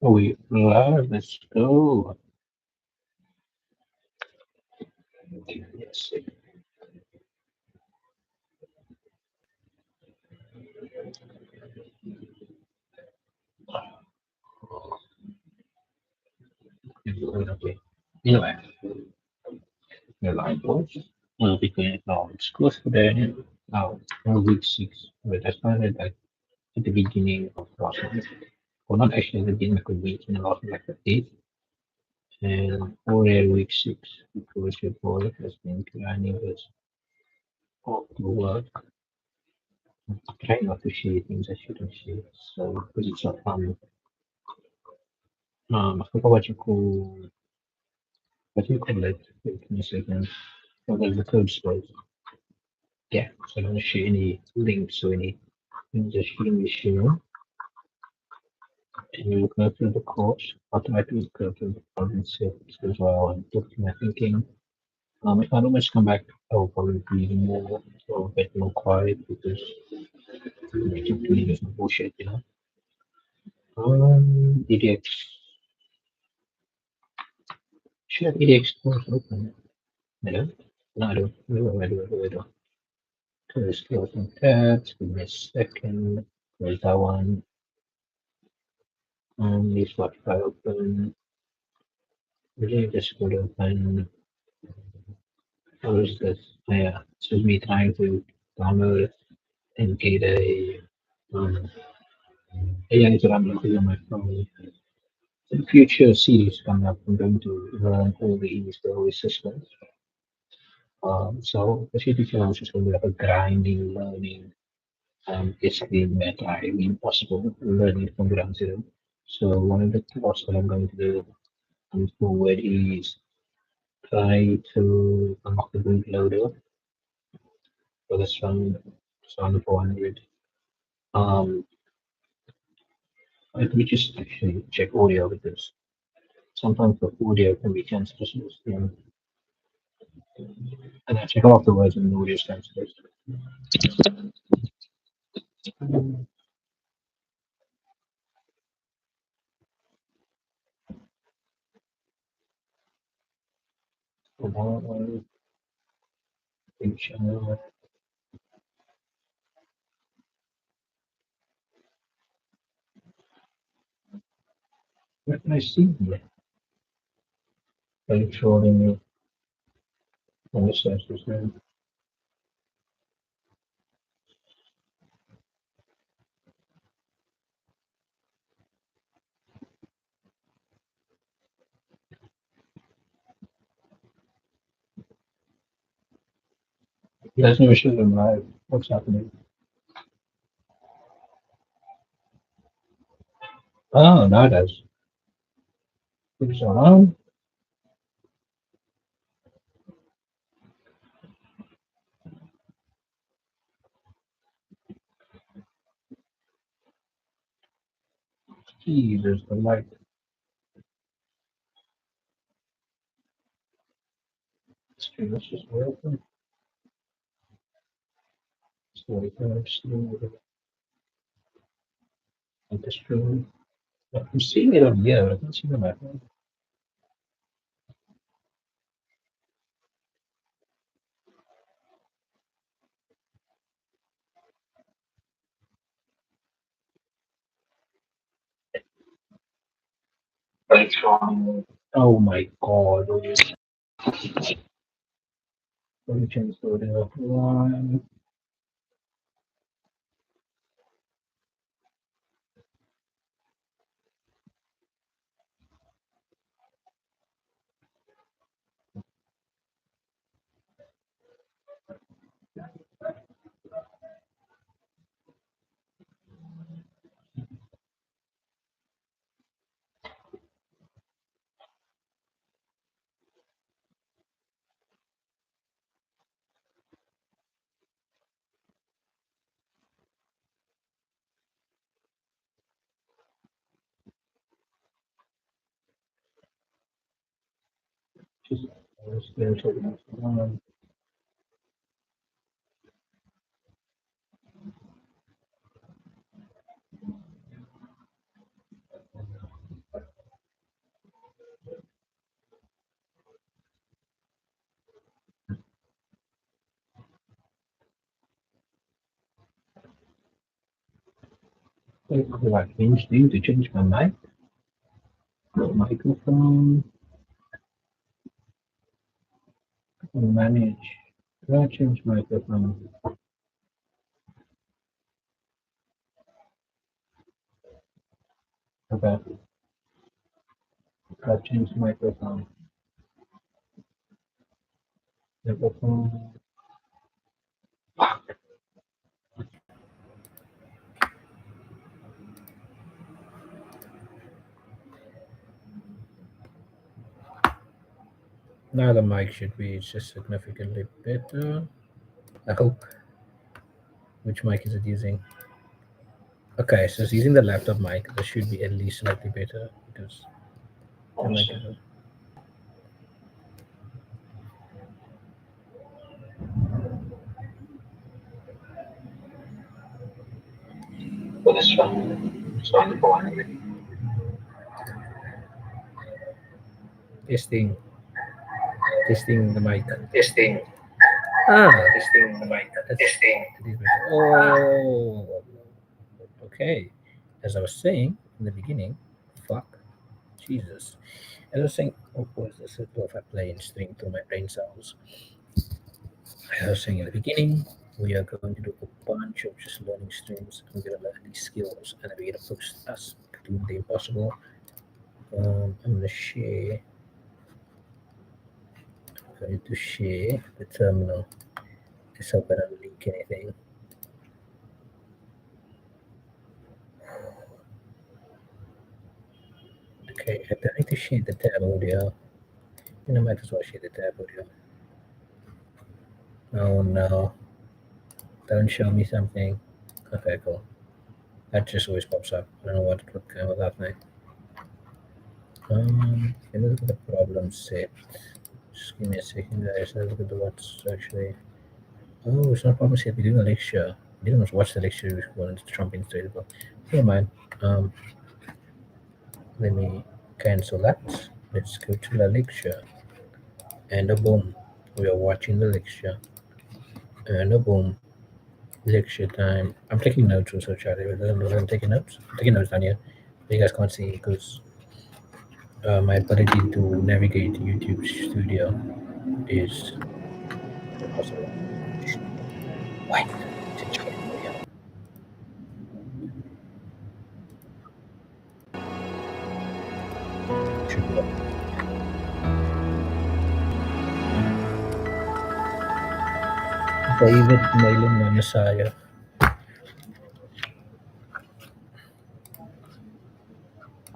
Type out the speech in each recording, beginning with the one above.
We love, let's go. Yes. Okay. Anyway, the line was will be going now. It's close to the now week six. But I started at the beginning of last week. Well, not actually at the beginning of the week, in the last like the eighth and already week six because your boy has been grinding us off to work. Trying not to share things I shouldn't share. So because it's not fun. I forgot what you call it. Wait, give me a second. What was the code space? Yeah, so I don't share any links or any things that shouldn't be shared. And you go through the course, automatically go through the concepts as well and talk to my thinking. If I don't much come back, I'll probably be more or a bit more quiet because I keep doing this bullshit, you know. EDX. Should have EDX course open. I don't. No, I don't. I don't. Skills and tabs. Give me a second. There's that one. Leave Spotify open. Really just go to open. What is this? Oh, yeah, this is me trying to download and get a AI that I'm looking on my phone. In future series coming up, I'm going to learn all the systems. So basically, challenge is going to be like a grinding, learning, basically meta, I mean, possible learning from ground zero. So one of the tasks that I'm going to do going forward is try to unlock the bootloader for the Sun 400. Um, Let me just actually check audio because sometimes the audio can be sensitive, and I check afterwards when the audio is sensitive. One channel. What can I see here? Controlling me on the sensors there. There's no issue in live. What's happening? Oh, now it does. What's going on? Gee, there's the light. Stream, let's just open. Story time, stream, and the stream. I'm seeing it on here, but I can't see it on my phone. Oh my god. Let me change the audio. One. Just, just gonna take it. What do I change to change my mic? Microphone manage. Do I change microphone? Okay. I changed microphone. Microphone. Now the mic should be just significantly better. I hope. Which mic is it using? Okay, so it's using the laptop mic. This should be at least slightly better because the mic is. For this one, it's not the one. Testing the mic. Testing. Ah, Testing the mic. Testing. Oh, okay. As I was saying in the beginning, fuck, Jesus. As I was saying, oh, what is this? If I play and stream through my brain cells. As I was saying in the beginning, we are going to do a bunch of just learning streams. We're going to learn these skills and then we're going to push us to do the impossible. I'm going to share. I'm going to share the terminal. Just hope I don't leak anything. Okay, I need to share the tab audio. I might as well share the tab audio. Oh no. Don't show me something. Okay, cool. That just always pops up. I don't know what came with that thing. Let me look at the problem set. Just give me a second, guys. Let's look at the what's actually. Oh, it's not problem set. We're doing a lecture. We didn't watch the lecture. We wanted to jump into it. But never mind. Let me cancel that. Let's go to the lecture. And a boom. We are watching the lecture. And a boom. Lecture time. I'm taking notes also, Charlie. I'm taking notes. I'm taking notes down here. But you guys can't see because my ability to navigate YouTube Studio is impossible. Why? David Nayland Messiah.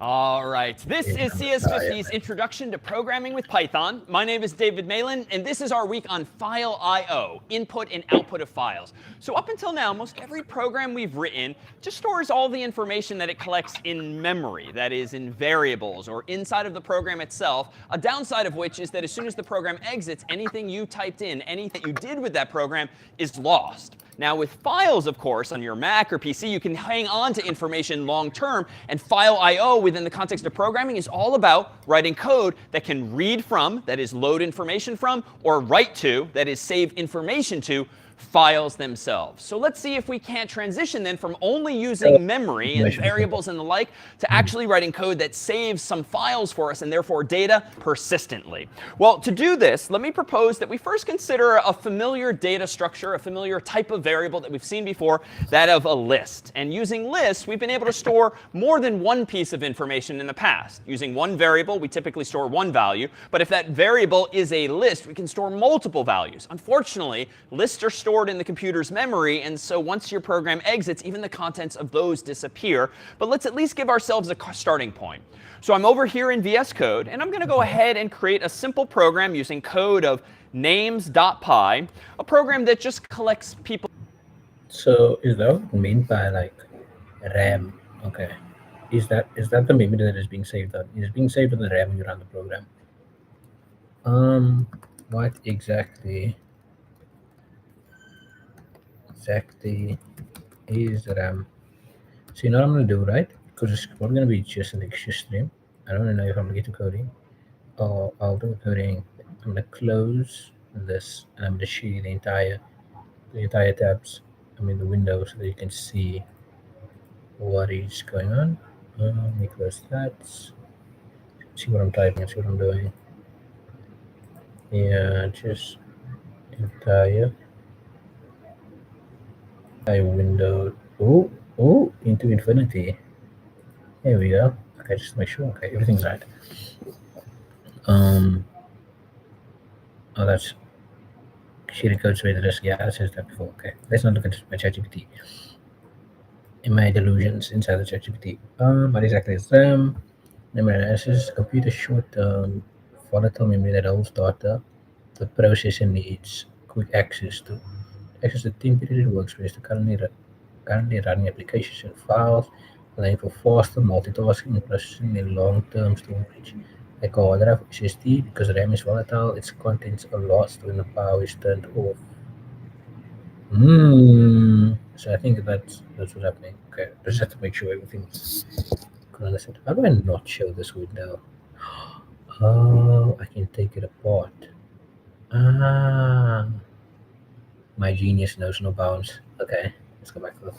All right, this is CS50's Introduction to Programming with Python. My name is David Malin, and this is our week on File I/O, input and output of files. So up until now, most every program we've written just stores all the information that it collects in memory, that is, in variables or inside of the program itself, a downside of which is that as soon as the program exits, anything you typed in, anything you did with that program is lost. Now, with files, of course, on your Mac or PC, you can hang on to information long term. And File I/O within the context of programming is all about writing code that can read from, that is, load information from, or write to, that is, save information to, files themselves. So let's see if we can't transition then from only using memory and variables and the like to actually writing code that saves some files for us and therefore data persistently. Well, to do this, let me propose that we first consider a familiar data structure, a familiar type of variable that we've seen before, that of a list. And using lists, we've been able to store more than one piece of information in the past. Using one variable, we typically store one value. But if that variable is a list, we can store multiple values. Unfortunately, lists are stored in the computer's memory, and so once your program exits, even the contents of those disappear. But let's at least give ourselves a starting point. So I'm over here in VS Code, and I'm going to go ahead and create a simple program using code of names.py, a program that just collects people. So is that what you mean by like RAM? Okay. Is that the memory that is being saved on? Is being saved on the RAM when you run the program? What exactly is RAM? So you know what I'm gonna do, right? Because it's probably gonna be just an lecture stream. I don't know if I'm gonna get to coding. Oh, I'll do coding. I'm gonna close this and I'm gonna share the entire tabs. I mean the window so that you can see what is going on. Let me close that. See what I'm typing and see what I'm doing. Yeah, just entire window. Oh, into infinity. Here we go. Okay, just make sure. Okay, everything's right. Um, oh, that's shitty code with risk. Yeah, I said that before. Okay, let's not look at my ChatGPT. In my delusions inside the ChatGPT. What exactly is memory analysis? Computer short-term volatile memory that holds data the processor needs quick access to temporary workspace to currently running applications and files, allowing for faster multitasking and processing in long-term storage. Like a hard drive SSD, because RAM is volatile, its contents are lost when the power is turned off. So I think that's what's happening. Okay, just have to make sure everything's understood. How do I not show this window? Oh, I can take it apart. Ah, my genius knows no bounds. Okay, let's go back to the.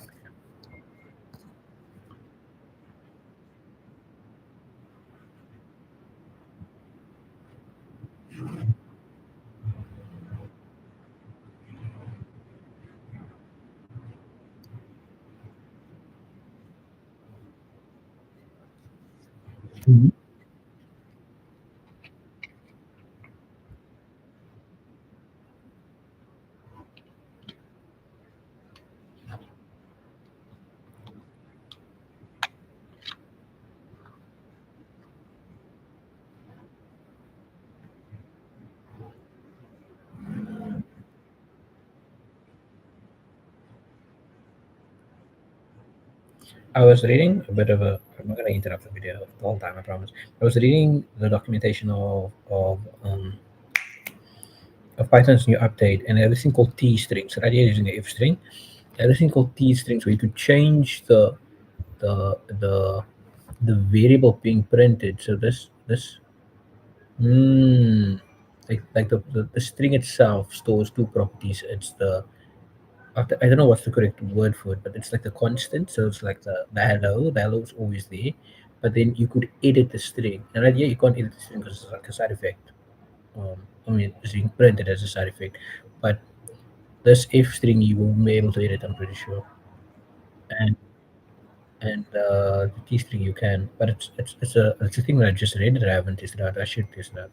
I was reading a bit of a. I'm not going to interrupt the video the whole time. I promise. I was reading the documentation of Python's new update, and everything called T strings. Right here using the if string. Everything called T strings, where you could change the the the variable being printed. So this like the string itself stores two properties. It's I don't know what's the correct word for it, but it's like the constant. So it's like the hello is always there, but then you could edit the string. And right here you can't edit the string because it's like a side effect. I mean, it's being printed as a side effect, but this if string you won't be able to edit. I'm pretty sure, and the T string you can, but it's a thing that I just read that I haven't tested out. I should test it out.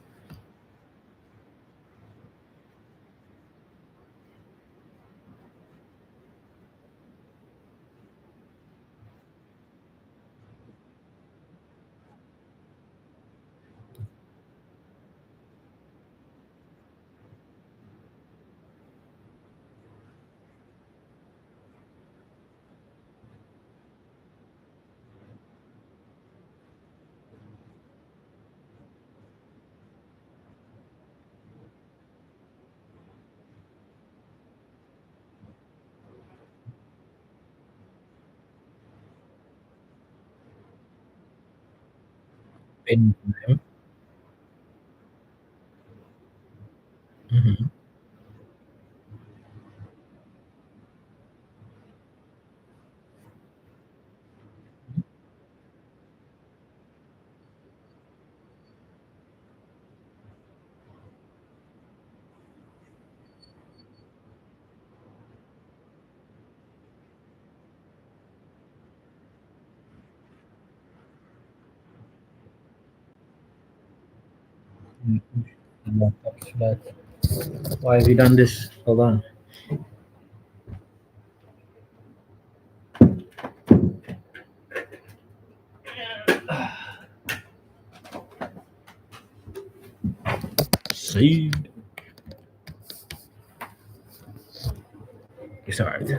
Anytime. Mm-hmm. Why have you done this? Hold on. Saved. Sorry.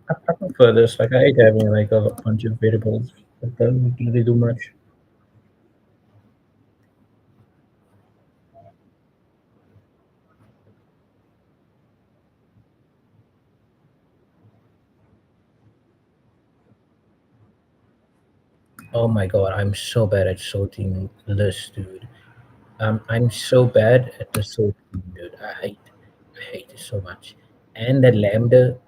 I prefer this. Like I hate having like a bunch of variables that don't really do much. Oh my god, I'm so bad at sorting lists, dude. I'm so bad at the sorting, dude. I hate it so much. And the lambda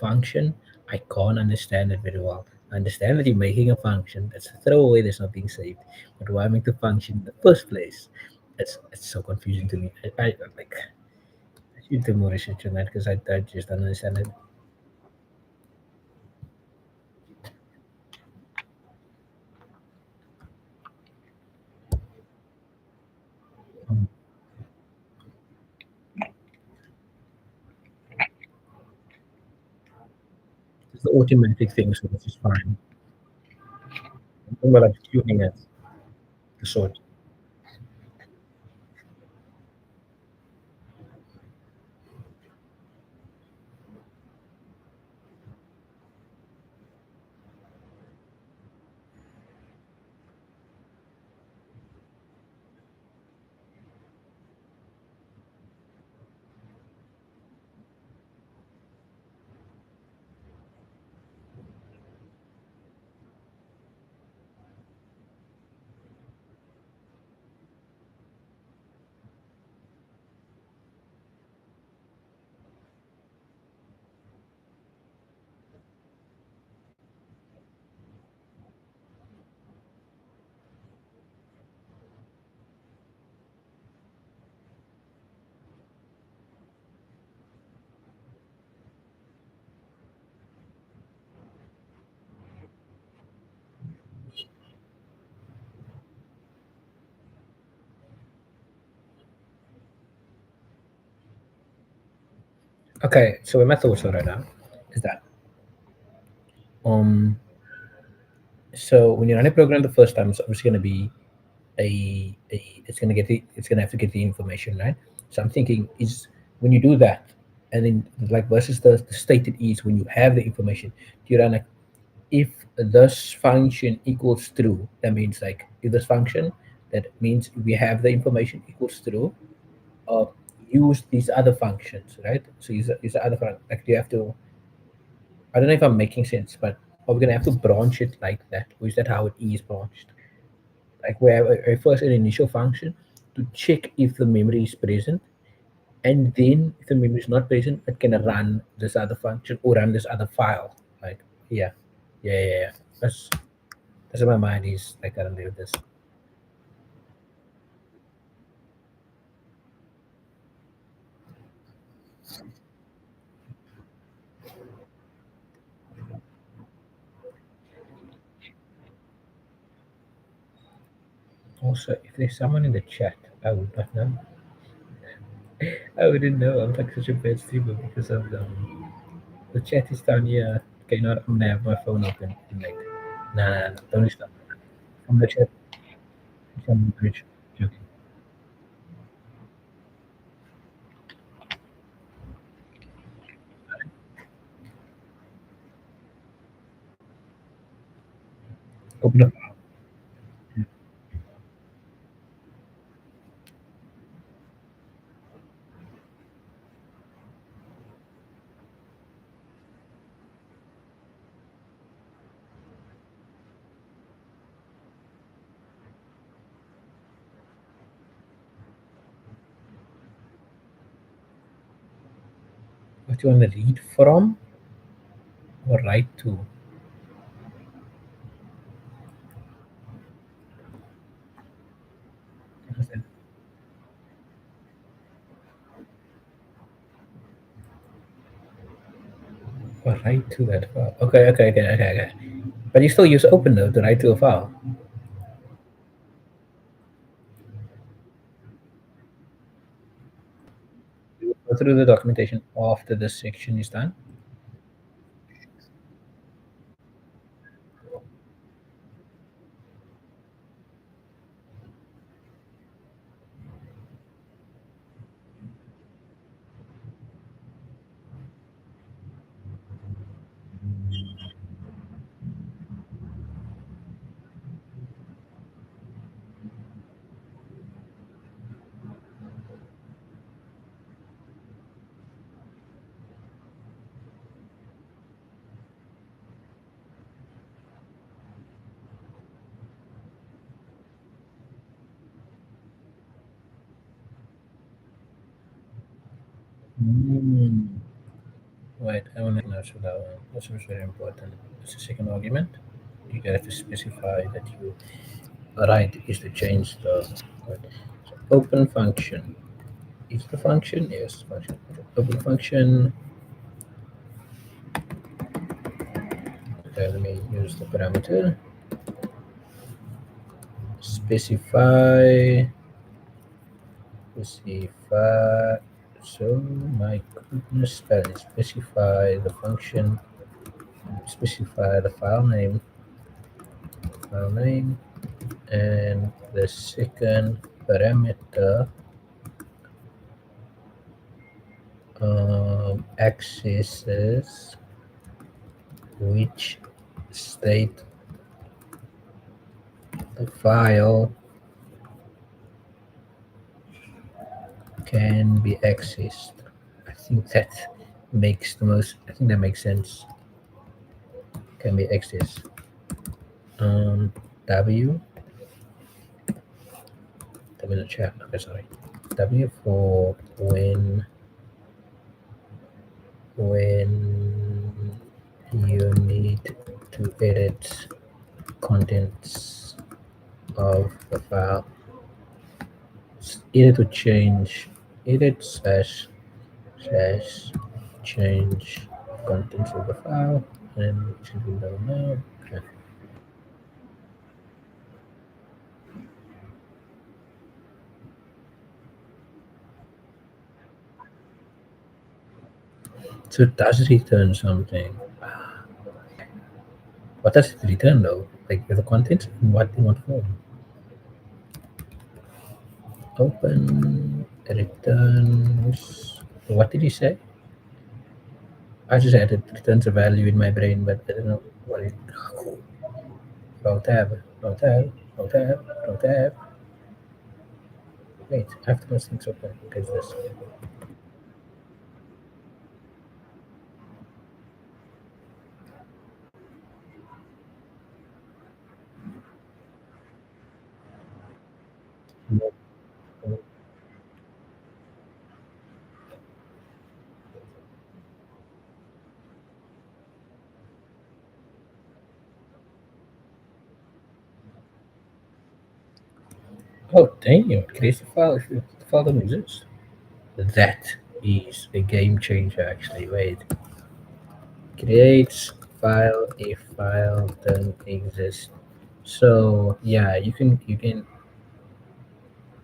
function, I can't understand it very well. I understand that you're making a function that's a throwaway, that's not being saved. But why make the function in the first place? It's so confusing to me. I like I should do more research on that because I just don't understand it. Um, it's the automatic thing, so this is fine. I'm talking about like tuning it, the sort. Okay, so what my thoughts are right now is that um so when you run a program the first time, it's obviously going to be a it's going to have to get the information, right? So I'm thinking is when you do that, and then like versus the state it is when you have the information, do you run like if this function equals true, that means like if this function that means we have the information equals true, uh, use these other functions, right? So use the other function. Like you have to. I don't know if I'm making sense, but are we gonna have to branch it like that, or is that how it is branched? Like we have a first an initial function to check if the memory is present, and then if the memory is not present, it can run this other function or run this other file. Like yeah, yeah. That's what my mind is like currently with this. Also, if there's someone in the chat, I would not know. I wouldn't know. I'm like such a bad streamer because of the chat is down here. Okay, not I'm gonna have my phone open and like, nah, don't stop. From the chat, from the bridge. Joking. Open up. What you want to read from or write to? Or write to that file. Okay. But you still use open though to write to a file. You go through the documentation after this section is done. Hmm. Wait, I want to answer that one. That's very important. It's the second argument. You have to specify that you right is to change the what? So open function. Is the function? Yes, function. Open function. Okay, let me use the parameter. Specify. Specify. So my goodness, spelling. Specify the function. Specify the file name. File name. And the second parameter accesses which state the file can be accessed. I think that makes the most. I think that makes sense. Can be accessed. W. W in the chat. Okay, sorry. W for when you need to edit contents of the file. Either to change edit slash change contents of the file and should be done now. Okay. So it does return something. What does it return though? Like the contents in what form? Open returns. What did he say? I just added returns a value in my brain, but I don't know what it. Wrong tab. Wrong tab. Wrong tab. Wrong tab. Wait, I have to those things open. What is this? Oh, damn, it creates a file if the file doesn't exist. That is a game changer, actually. Wait. Creates file if file doesn't exist. So, yeah, you can.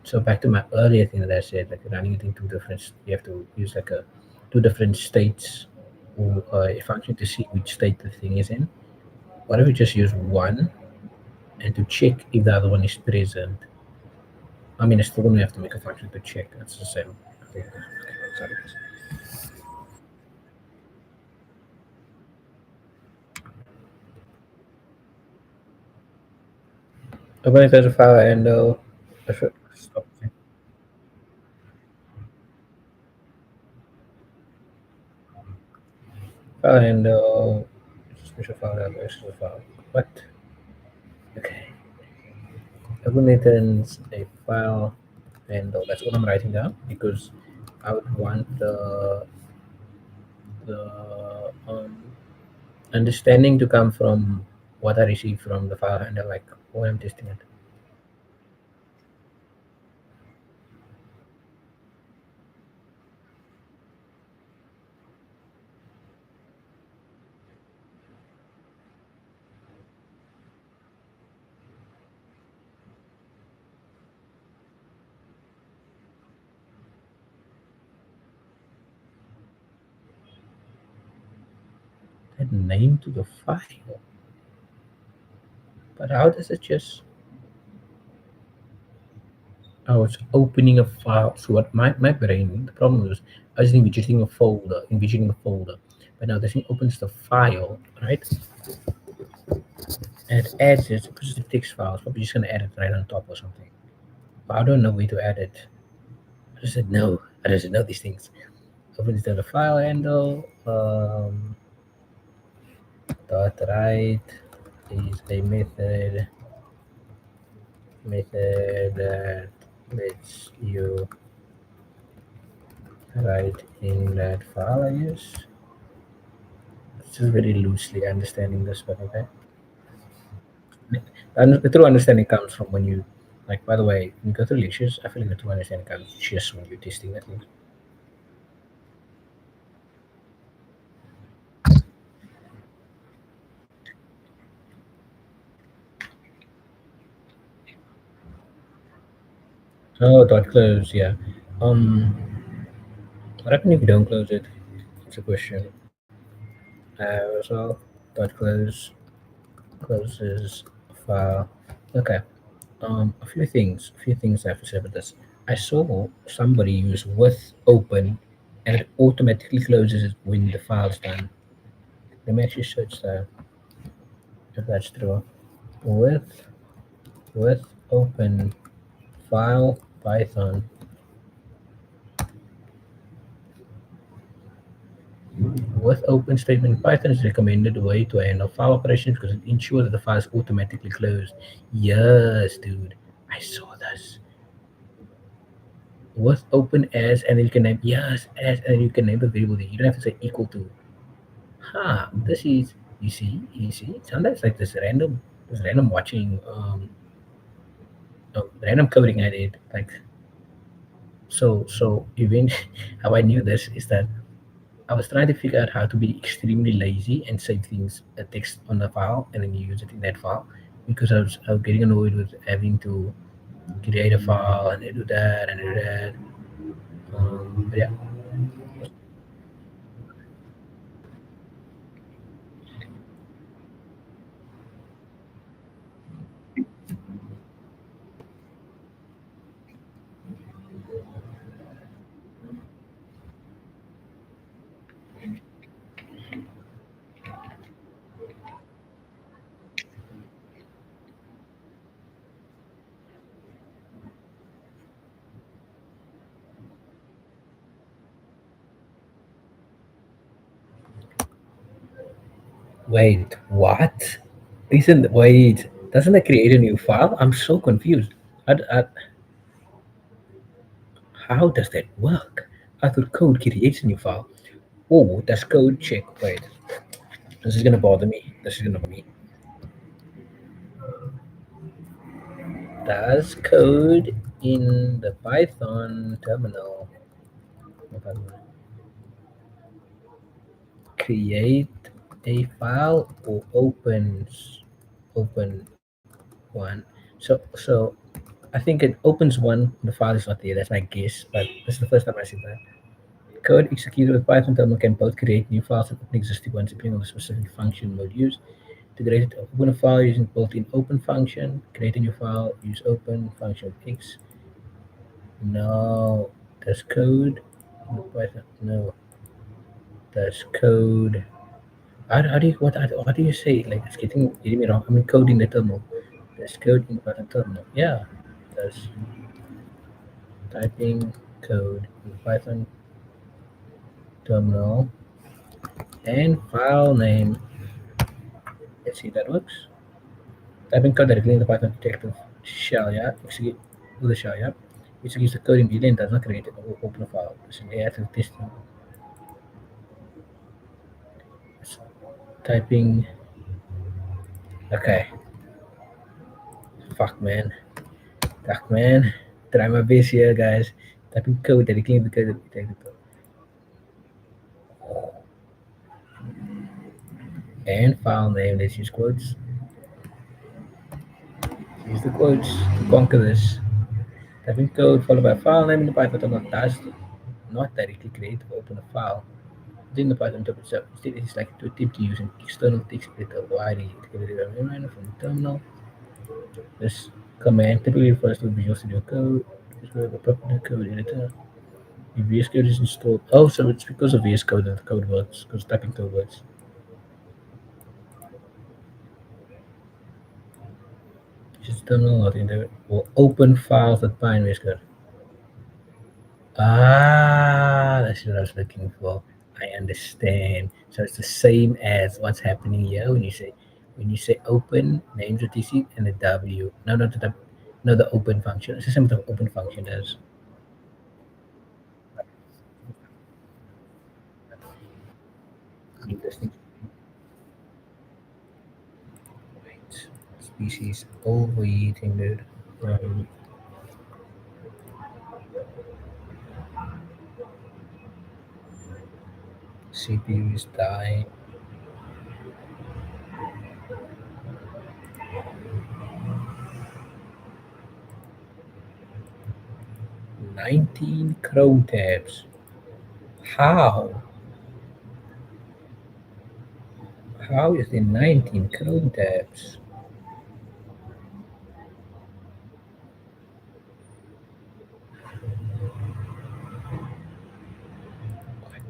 So, back to my earlier thing that I said, like running it in two different, you have to use like a two different states or a function to see which state the thing is in. What if we just use one and to check if the other one is present? I mean, I still don't have to make a function to check. That's the same. Okay, sorry. Open it as a file and stop. File and special file and extra file. What? Okay. Open it as a file and that's what I'm writing down because I would want the understanding to come from what I receive from the file handle, like when I'm testing it. Add name to the file. But how does it just? Oh, it's opening a file. So what my brain, the problem was I was envisioning a folder. But now this thing opens the file, right? And it adds it because it's a text file. It's probably just gonna add it right on top or something. But I don't know where to add it. I just said no. I doesn't know these things. Opens the file handle. Dot write is a method that lets you right in that file, I guess. It's just very loosely understanding this, but okay. And the true understanding comes from when you, like, by the way, when you go through lectures, I feel like the true understanding comes just when you're testing that thing. Oh, dot close, yeah. What happens if you don't close it? It's a question. As well, dot close closes file. Okay. A few things I have to say about this. I saw somebody use with open, and it automatically closes it when the file's done. Let me actually search that if that's true. With with open file Python. With open statement Python is recommended way to handle file operations because it ensures that the file is automatically closed. Yes, dude. I saw this. With open as, and then you can name, yes, as, and you can name the variable there. You don't have to say equal to. Huh, this is, you see, sometimes like this random watching, random coding I did. Like, so even how I knew this is that I was trying to figure out how to be extremely lazy and save things, a text on the file, and then use it in that file, because I was getting annoyed with having to create a file and do that and do that. But yeah, wait, what? Listen, wait, doesn't it create a new file? I'm so confused. How does that work? I thought code creates a new file. Oh, does code check? Wait, this is gonna bother me. This is gonna bother me. Does code in the Python terminal create a file or open one? So I think it opens one. The file is not there. That's my guess, but this is the first time I see that. Code executed with Python terminal can both create new files and open existing ones depending on the specific function mode used. To create open a file using built-in open function, create a new file, use open function X. No, that's code. Python. No, that's code. How do you what do you say? Like it's getting me wrong. I mean code in the terminal. That's code in Python terminal. Yeah, that's typing code in Python terminal and file name. Let's see if that works. Typing code directly in the Python detective shell, yeah. Execute with the shell, yeah. Executes the code immediately and does not create it or open a file. It's an AI to testing. It's typing. Okay. Fuck man. Fuck man. Try my best here, guys. Typing code directly in the code detective. And file name. Let's use quotes. Use the quotes to conquer this. Typing code followed by file name in the Python terminal does not directly create or open a file. Within the Python interpreter itself, instead it is like to attempt to use an external text editor widely to get a reminder from the terminal. This command typically refers to Visual Studio Code, which is the proper code editor. If VS Code is installed, oh, so it's because of VS Code that the code works, because typing code works. Just terminal, not in there, or open files that bind VS Code. Ah, that's what I was looking for. I understand. So it's the same as what's happening here when you say open names of TC and the W. No, not the W. No, the open function. It's the same with the open function does. Interesting. Right. Species overeating, dude. Um, CPU is dying. 19 crow tabs. How? How is there 19 crow tabs? What?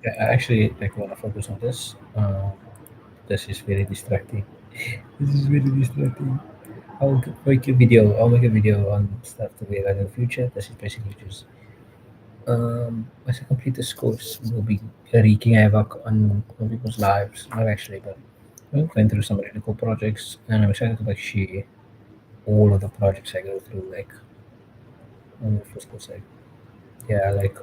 Yeah, I actually like want to focus on this. This is very distracting. This is very distracting. Make a video. I'll make a video on stuff to be done in the future. This is basically just as I complete this course, we'll be wreaking havoc on people's lives. Not actually, but we're going through some really cool projects, and I'm excited to like share all of the projects I go through, like on the physical side. Yeah, like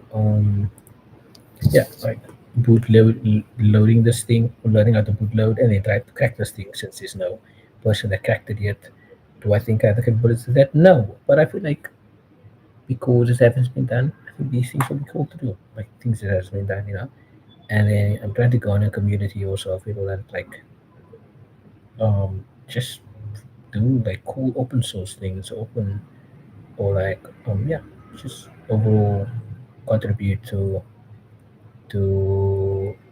loading this thing, learning how to boot load, and then try to crack this thing since there's no person that cracked it yet. Do I think I have the capabilities to that? No, but I feel like because it hasn't been done, I think these things will be cool to do, like things that has been done, And then I'm trying to go in a community also of people that like just do like cool open source things, open or like just overall contribute to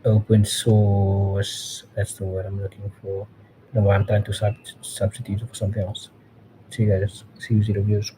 open source. That's the word I'm looking for. No, I'm trying to substitute for something else. See you guys. See you, zero views.